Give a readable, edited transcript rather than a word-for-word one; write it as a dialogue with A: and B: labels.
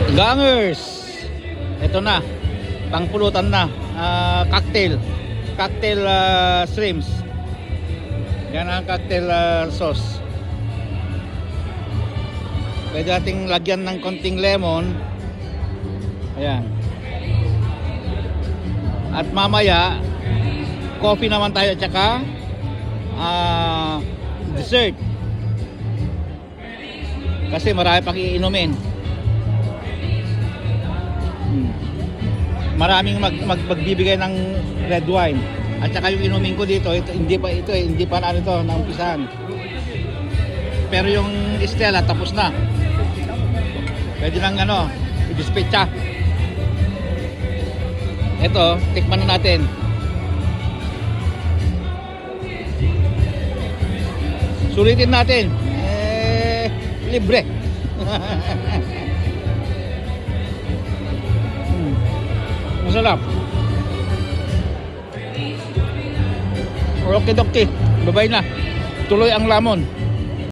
A: At gangers, ito na, pangpulutan na. Cocktail shrimps. Yan ang cocktail sauce. Pwede nating lagyan ng konting lemon. Ayan. At mamaya coffee naman tayo at saka dessert. Kasi marami pang iinumin. Maraming magbibigay ng red wine. At saka yung inumin ko dito, hindi pa na ito, naumpisahan. Pero yung Stella tapos na. Pwede lang i-dispatcha. Ito, tikman na natin. Sulitin natin. Libre. Masarap. Okay, dokti. Babay na. Tuloy ang lamon.